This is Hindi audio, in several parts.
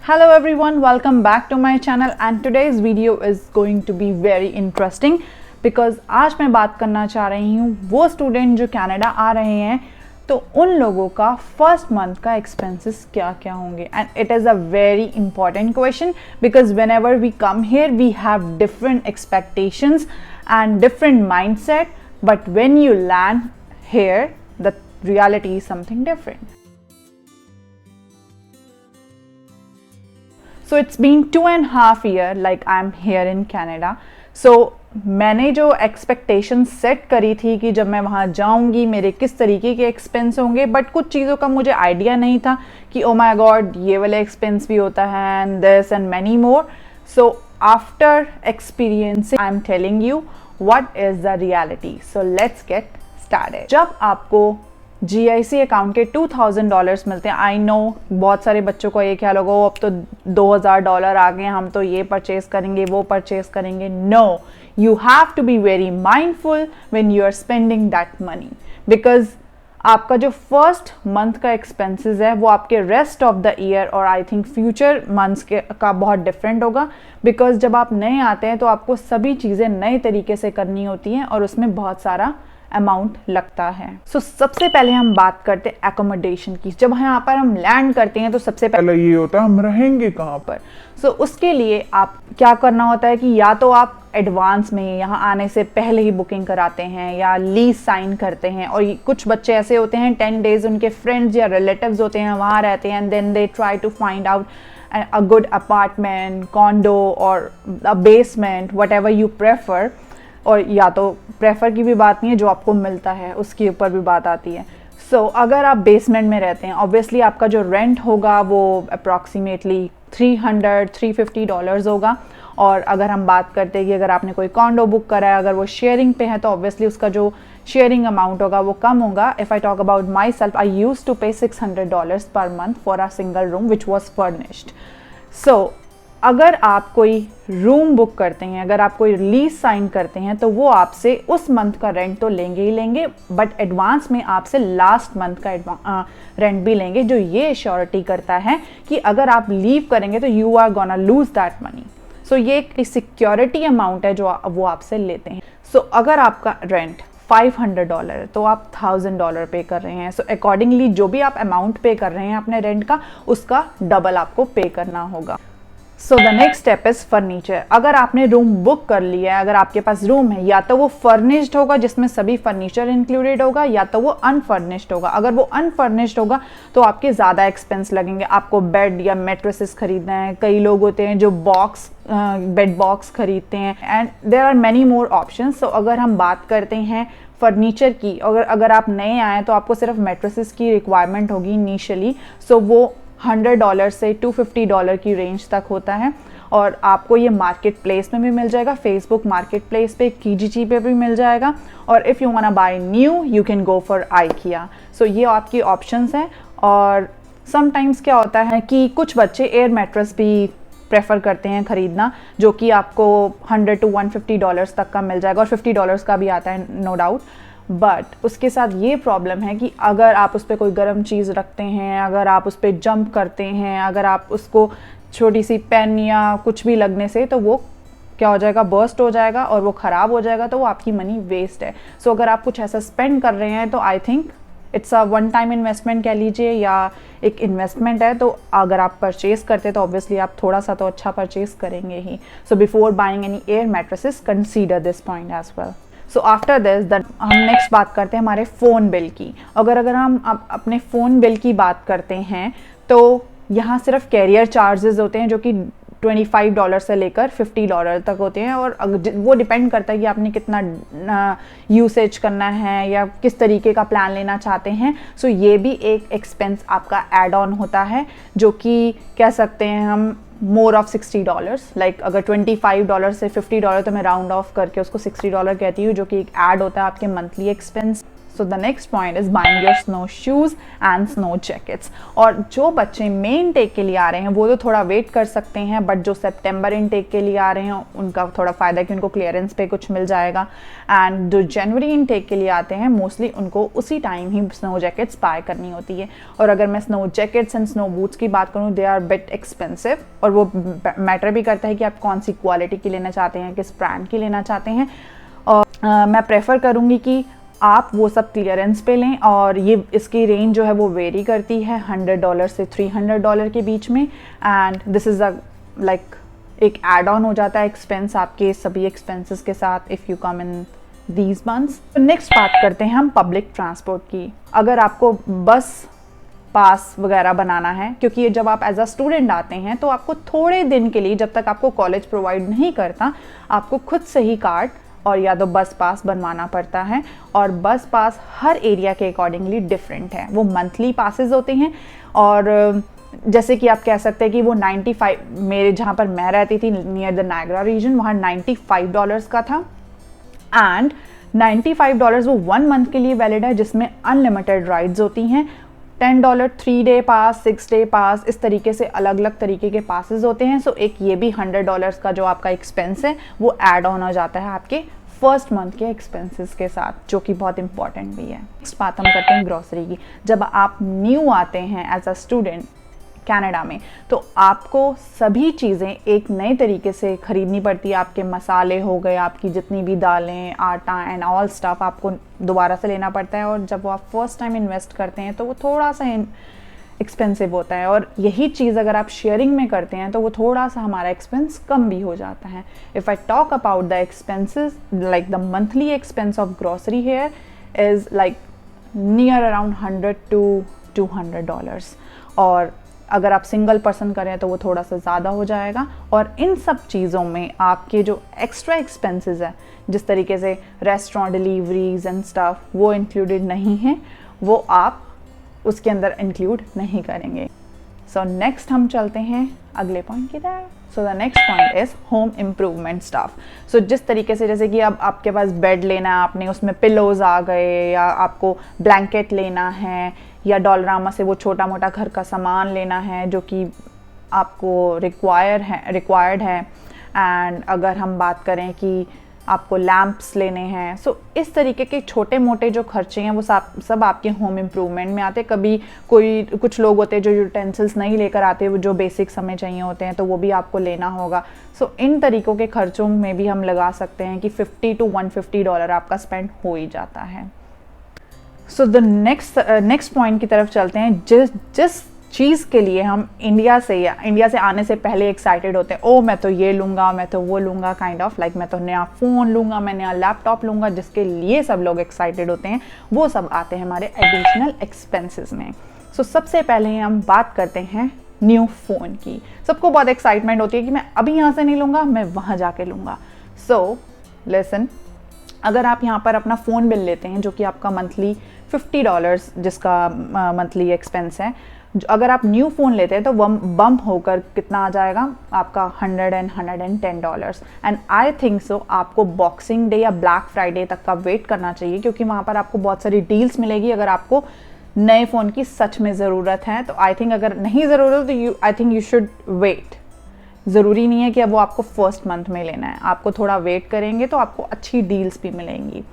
Hello everyone, welcome back to my channel and today's video is going to be very interesting because आज मैं बात करना चाह रही हूँ वो स्टूडेंट जो कनाडा आ रहे हैं तो उन लोगों का फर्स्ट मंथ का एक्सपेंसेस क्या क्या होंगे and it is a very important question because whenever we come here we have different expectations and different mindset but when you land here the reality is something different. So it's been 2.5 years like I'm here in Canada. So मैंने जो एक्सपेक्टेशन सेट करी थी कि जब मैं वहाँ जाऊँगी मेरे किस तरीके के एक्सपेंस होंगे, बट कुछ चीज़ों का मुझे आइडिया नहीं था कि ओ माय गॉड ये वाला एक्सपेंस भी होता है and this and many more. So after experiencing I am telling you what is the reality. So let's get started. जब आपको GIC अकाउंट के $2000 मिलते हैं, आई नो बहुत सारे बच्चों को ये ख्याल होगा अब तो $2000 आ गए, हम तो ये परचेज करेंगे वो परचेज करेंगे. No, you have to be very mindful when you are spending that money because आपका जो फर्स्ट मंथ का एक्सपेंसेस है वो आपके रेस्ट ऑफ द ईयर और आई थिंक फ्यूचर मंथ्स के का बहुत डिफरेंट होगा बिकॉज जब आप नए आते हैं तो आपको सभी चीज़ें नए तरीके से करनी होती हैं और उसमें बहुत सारा अमाउंट लगता है. सो सबसे पहले हम बात करते हैं एकोमोडेशन की. जब यहाँ पर हम लैंड करते हैं तो सबसे पहले ये होता है हम रहेंगे कहाँ पर. सो उसके लिए आप क्या करना होता है कि या तो आप एडवांस में यहाँ आने से पहले ही बुकिंग कराते हैं या लीज साइन करते हैं. और कुछ बच्चे ऐसे होते हैं 10 डेज उनके फ्रेंड्स या रिलेटिव्स होते हैं वहाँ रहते हैं and then they try to find out a good apartment, condo or a basement, whatever you prefer. और या तो प्रेफर की भी बात नहीं है, जो आपको मिलता है उसके ऊपर भी बात आती है. सो अगर आप बेसमेंट में रहते हैं ऑब्वियसली आपका जो रेंट होगा वो अप्रॉक्सीमेटली $350 होगा. और अगर हम बात करते हैं कि अगर आपने कोई कॉन्डो बुक करा है, अगर वो शेयरिंग पे है तो ऑब्वियसली उसका जो शेयरिंग अमाउंट होगा वो कम होगा. If I talk about myself, I used to pay $600 per month for a single room which was furnished. So अगर आप कोई रूम बुक करते हैं, अगर आप कोई लीज साइन करते हैं तो वो आपसे उस मंथ का रेंट तो लेंगे ही लेंगे बट एडवांस में आपसे लास्ट मंथ का रेंट भी लेंगे, जो ये श्योरिटी करता है कि अगर आप लीव करेंगे तो you are gonna lose that money. So ये एक सिक्योरिटी अमाउंट है जो वो आपसे लेते हैं. सो अगर आपका रेंट $500 है तो आप $1000 पे कर रहे हैं. सो अकॉर्डिंगली जो भी आप अमाउंट पे कर रहे हैं अपने रेंट का उसका डबल आपको पे करना होगा. सो the next step is furniture. अगर आपने रूम बुक कर लिया है, अगर आपके पास रूम है, या तो वो फर्निश्ड होगा जिसमें सभी फर्नीचर इंक्लूडेड होगा या तो वो अनफर्निश्ड होगा. अगर वो अनफर्निश्ड होगा तो आपके ज़्यादा एक्सपेंस लगेंगे. आपको बेड या मेट्रेसेस खरीदना है, कई लोग होते हैं जो बेड बॉक्स खरीदते हैं and there are many more options. So अगर हम बात करते हैं फर्नीचर की, अगर आप नए आए तो आपको सिर्फ मेट्रेसेस की रिक्वायरमेंट होगी इनिशियली. सो वो $100 से $250 की रेंज तक होता है और आपको ये मार्केट प्लेस में भी मिल जाएगा, फेसबुक मार्केट प्लेस पे, कीजीजी पे भी मिल जाएगा. और if you wanna buy new you can go for IKEA. So ये आपकी ऑप्शंस हैं. और समटाइम्स क्या होता है कि कुछ बच्चे एयर मैट्रेस भी प्रेफर करते हैं ख़रीदना, जो कि आपको $100 to $150 तक का मिल जाएगा और $50 का भी आता है नो डाउट. बट उसके साथ ये प्रॉब्लम है कि अगर आप उस पर कोई गर्म चीज़ रखते हैं, अगर आप उस पर जंप करते हैं, अगर आप उसको छोटी सी पेन या कुछ भी लगने से तो वो क्या हो जाएगा, बर्स्ट हो जाएगा और वो ख़राब हो जाएगा, तो वो आपकी मनी वेस्ट है. सो अगर आप कुछ ऐसा स्पेंड कर रहे हैं तो I think it's a one time investment कह लीजिए या एक इन्वेस्टमेंट है. तो अगर आप परचेज़ करते हैं तो ऑब्वियसली आप थोड़ा सा तो अच्छा परचेज़ करेंगे ही. So before buying any air mattresses consider this point as well. So after this हम नेक्स्ट बात करते हैं हमारे फ़ोन बिल की. अगर हम अपने फ़ोन बिल की बात करते हैं तो यहाँ सिर्फ कैरियर चार्जेस होते हैं जो कि $25 से लेकर $50 तक होते हैं. और वो डिपेंड करता है कि आपने कितना यूसेज करना है या किस तरीके का प्लान लेना चाहते हैं. सो ये भी एक एक्सपेंस आपका ऐड ऑन होता है जो कि कह सकते हैं हम मोर ऑफ $60. लाइक अगर $25 से $50 तो मैं राउंड ऑफ करके उसको $60 कहती हूँ, जो कि एक ऐड होता है आपके monthly expense. So the next point is buying your snow shoes and snow jackets. और जो बच्चे मई इनटेक के लिए आ रहे हैं वो तो थोड़ा वेट कर सकते हैं, बट जो सितंबर इनटेक के लिए आ रहे हैं उनका थोड़ा फ़ायदा है कि उनको क्लियरेंस पे कुछ मिल जाएगा। एंड जो जनवरी इनटेक के लिए आते हैं मोस्टली उनको उसी टाइम ही स्नो जैकेट्स बाय करनी होती है। और अगर मैं snow jackets and snow boots की बात करूँ, दे आर बिट एक्सपेंसिव, और वो मैटर भी करता है कि आप कौन सी क्वालिटी की लेना चाहते हैं, किस ब्रांड की लेना चाहते हैं। और मैं प्रेफर करूँगी कि आप वो सब क्लियरेंस पे लें, और ये इसकी रेंज जो है वो वेरी करती है $100 से $300 के बीच में। And this is a like एक एड ऑन हो जाता है एक्सपेंस आपके सभी एक्सपेंसेस के साथ if you come in these months. Next बात करते हैं हम पब्लिक ट्रांसपोर्ट की। अगर आपको बस पास वगैरह बनाना है, क्योंकि ये जब आप एज अ स्टूडेंट आते हैं तो आपको थोड़े दिन के लिए, जब तक आपको कॉलेज प्रोवाइड नहीं करता, आपको खुद से ही कार्ड और या तो बस पास बनवाना पड़ता है। और बस पास हर एरिया के अकॉर्डिंगली डिफरेंट है। वो मंथली पासेस होते हैं, और जैसे कि आप कह सकते हैं कि वो 95, मेरे जहाँ पर मैं रहती थी नियर द नायग्रा रीजन, वहाँ $95 का था। एंड $95 वो 1 मंथ के लिए वैलिड है, जिसमें अनलिमिटेड राइड्स होती हैं। $10 3 डे पास, 6 डे पास, इस तरीके से अलग अलग तरीके के पासेस होते हैं। सो एक ये भी $100 का जो आपका एक्सपेंस है वो ऐड ऑन हो जाता है आपके फर्स्ट मंथ के एक्सपेंसेस के साथ, जो कि बहुत इंपॉर्टेंट भी है। नेक्स्ट बात हम करते हैं ग्रॉसरी की। जब आप न्यू आते हैं एज अ स्टूडेंट कनाडा में, तो आपको सभी चीज़ें एक नए तरीके से ख़रीदनी पड़ती है। आपके मसाले हो गए, आपकी जितनी भी दालें, आटा एंड ऑल स्टफ आपको दोबारा से लेना पड़ता है। और जब वो आप फर्स्ट टाइम इन्वेस्ट करते हैं तो वो थोड़ा सा एक्सपेंसिव होता है, और यही चीज़ अगर आप शेयरिंग में करते हैं तो वो थोड़ा सा हमारा एक्सपेंस कम भी हो जाता है। If I talk about the expenses, like the monthly expense of grocery here is like near around $100 to $200। और अगर आप सिंगल पर्सन करें तो वो थोड़ा सा ज़्यादा हो जाएगा। और इन सब चीज़ों में आपके जो एक्स्ट्रा एक्सपेंसेस है, जिस तरीके से रेस्टोरेंट डिलीवरीज एंड स्टफ, वो इंक्लूडेड नहीं है, वो आप उसके अंदर इंक्लूड नहीं करेंगे। सो नेक्स्ट हम चलते हैं अगले पॉइंट की तरफ। So the next point is home improvement stuff. So जिस तरीके से, जैसे कि अब आपके पास बेड लेना है, आपने उसमें पिलोज आ गए, या आपको ब्लैंकेट लेना है, या डॉलरामा से वो छोटा मोटा घर का सामान लेना है जो कि आपको रिक्वायर्ड है। एंड अगर हम बात करें कि आपको लैंप्स लेने हैं, सो इस तरीके के छोटे मोटे जो खर्चे हैं वो सब आपके होम इम्प्रूवमेंट में आते हैं। कभी कुछ लोग होते हैं जो यूटेंसिल्स नहीं लेकर आते, वो जो बेसिक हमें चाहिए होते हैं, तो वो भी आपको लेना होगा। सो इन तरीक़ों के खर्चों में भी हम लगा सकते हैं कि $50 to $150 आपका स्पेंड हो ही जाता है। सो द नेक्स्ट पॉइंट की तरफ चलते हैं। जिस चीज़ के लिए हम इंडिया से आने से पहले एक्साइटेड होते हैं, ओ मैं तो ये लूँगा, मैं तो वो लूँगा, काइंड ऑफ लाइक मैं तो नया फ़ोन लूँगा, मैं नया लैपटॉप लूँगा, जिसके लिए सब लोग एक्साइटेड होते हैं, वो सब आते हैं हमारे एडिशनल एक्सपेंसेस में। सो सबसे पहले हम बात करते हैं न्यू फ़ोन की। सबको बहुत एक्साइटमेंट होती है कि मैं अभी यहाँ से नहीं लूँगा, मैं वहाँ जाके लूँगा। सो लिसन, अगर आप यहाँ पर अपना फ़ोन बिल लेते हैं, जो कि आपका मंथली $50 जिसका मंथली एक्सपेंस है, अगर आप न्यू फ़ोन लेते हैं तो बम्प होकर कितना आ जाएगा आपका $100 and $110। And I think so आपको बॉक्सिंग डे या ब्लैक फ्राइडे तक का वेट करना चाहिए, क्योंकि वहाँ पर आपको बहुत सारी डील्स मिलेगी। अगर आपको नए फ़ोन की सच में ज़रूरत है तो आई थिंक, अगर नहीं ज़रूरत तो I think you should wait. ज़रूरी नहीं है कि अब वो आपको फर्स्ट मंथ में लेना है, आपको थोड़ा वेट करेंगे तो आपको अच्छी डील्स भी मिलेंगी।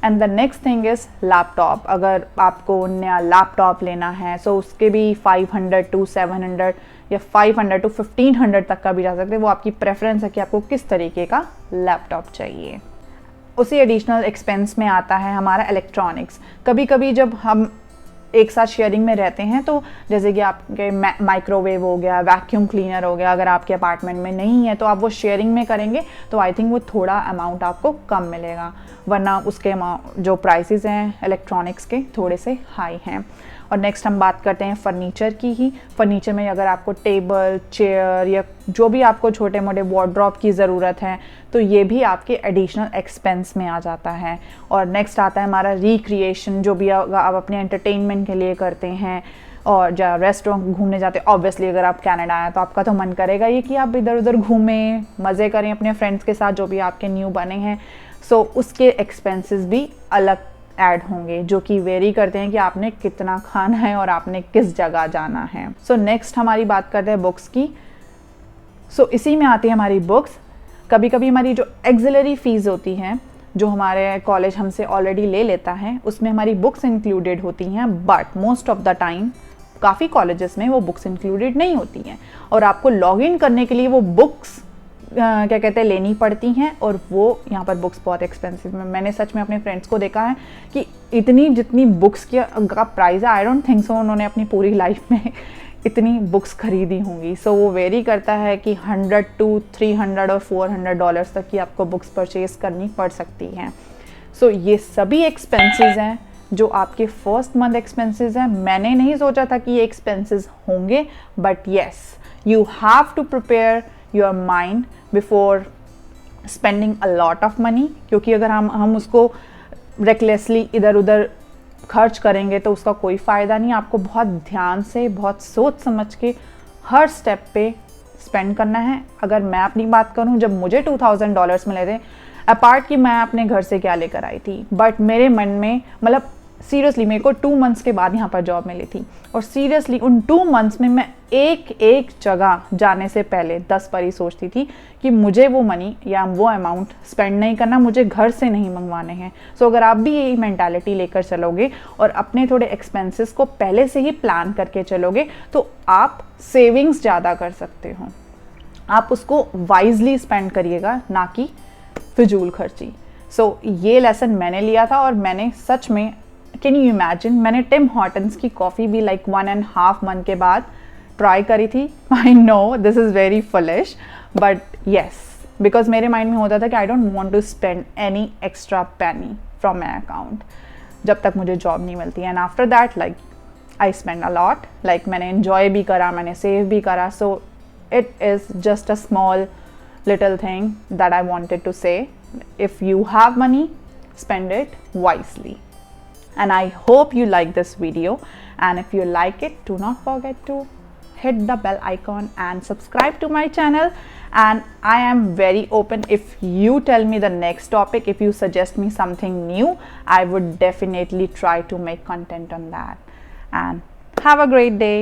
And the next thing is laptop. अगर आपको नया लैपटॉप लेना है सो उसके भी $500 to $700 या $500 to $1500 तक का भी जा सकते हैं। वो आपकी प्रेफरेंस है कि आपको किस तरीके का लैपटॉप चाहिए। उसी एडिशनल एक्सपेंस में आता है हमारा इलेक्ट्रॉनिक्स। कभी कभी जब हम एक साथ शेयरिंग में रहते हैं, तो जैसे कि आपके माइक्रोवेव हो गया, वैक्यूम क्लीनर हो गया, अगर आपके अपार्टमेंट में नहीं है तो आप वो शेयरिंग में करेंगे तो आई थिंक वो थोड़ा अमाउंट आपको कम मिलेगा, वरना उसके जो प्राइसेस हैं इलेक्ट्रॉनिक्स के थोड़े से हाई हैं। और नेक्स्ट हम बात करते हैं फर्नीचर की ही। फर्नीचर में अगर आपको टेबल, चेयर या जो भी आपको छोटे मोटे वार्डरोब की ज़रूरत है तो ये भी आपके एडिशनल एक्सपेंस में आ जाता है। और नेक्स्ट आता है हमारा रिक्रिएशन, जो भी आप अपने एंटरटेनमेंट के लिए करते हैं और जहाँ रेस्टोरेंट घूमने जाते हैं। ऑब्वियसली अगर आप कनाडा आए तो आपका तो मन करेगा ये कि आप इधर उधर घूमें, मज़े करें अपने फ्रेंड्स के साथ जो भी आपके न्यू बने हैं। सो उसके एक्सपेंसेस भी अलग ऐड होंगे जो कि वेरी करते हैं कि आपने कितना खाना है और आपने किस जगह जाना है। सो नेक्स्ट हमारी बात करते हैं बुक्स की। सो इसी में आती है हमारी बुक्स। कभी कभी हमारी जो एक्सिलरी फीस होती हैं जो हमारे कॉलेज हमसे ऑलरेडी ले लेता है उसमें हमारी बुक्स इंक्लूडेड होती हैं, but most of the time काफ़ी कॉलेजेस में वो बुक्स इंक्लूडेड नहीं होती हैं और आपको लॉग इन करने के लिए वो बुक्स क्या कहते हैं लेनी पड़ती हैं, और वो यहाँ पर बुक्स बहुत एक्सपेंसिव है। मैंने सच में अपने फ्रेंड्स को देखा है कि इतनी जितनी बुक्स का प्राइस है, आई डोंट थिंक सो उन्होंने अपनी पूरी लाइफ में इतनी बुक्स खरीदी होंगी। सो वो वेरी करता है कि 100 to 300 और $400 तक की आपको बुक्स परचेज करनी पड़ सकती हैं। सो ये सभी एक्सपेंसेस हैं जो आपके फर्स्ट मंथ एक्सपेंसेस हैं। मैंने नहीं सोचा था कि ये एक्सपेंसेस होंगे, but yes you have to prepare your mind before spending a lot of money, क्योंकि अगर हम उसको रेकलेसली इधर उधर खर्च करेंगे तो उसका कोई फ़ायदा नहीं। आपको बहुत ध्यान से, बहुत सोच समझ के हर स्टेप पे स्पेंड करना है। अगर मैं अपनी बात करूं, जब मुझे $2000 मिले थे, अपार्ट कि मैं अपने घर से क्या लेकर आई थी, बट मेरे मन में मतलब सीरियसली मेरे को 2 मंथ्स के बाद यहाँ पर जॉब मिली थी, और सीरियसली उन 2 मंथ्स में मैं एक जगह जाने से पहले 10 बार ही सोचती थी कि मुझे वो मनी या वो अमाउंट स्पेंड नहीं करना, मुझे घर से नहीं मंगवाने हैं। सो अगर आप भी यही मेंटालिटी लेकर चलोगे और अपने थोड़े एक्सपेंसेस को पहले से ही प्लान करके चलोगे तो आप सेविंग्स ज़्यादा कर सकते हो। आप उसको वाइजली स्पेंड करिएगा, ना कि फिजूल खर्ची। सो ये लेसन मैंने लिया था, और मैंने सच में, कैन यू इमेजिन, मैंने टिम हॉर्टन्स की कॉफ़ी भी लाइक 1.5 मंथ के बाद ट्राई करी थी। I know this is very foolish, but yes, because मेरे माइंड में होता था कि I don't want to spend any extra penny from my account जब तक मुझे जॉब नहीं मिलती। And after that like I spend a lot, like मैंने एन्जॉय भी करा, मैंने सेव भी करा। So it is just a small little thing that I wanted to say. If you have money, spend it wisely. And I hope you like this video, and if you like it, do not forget to hit the bell icon and subscribe to my channel. And I am very open. If you tell me the next topic, if you suggest me something new, I would definitely try to make content on that. And have a great day.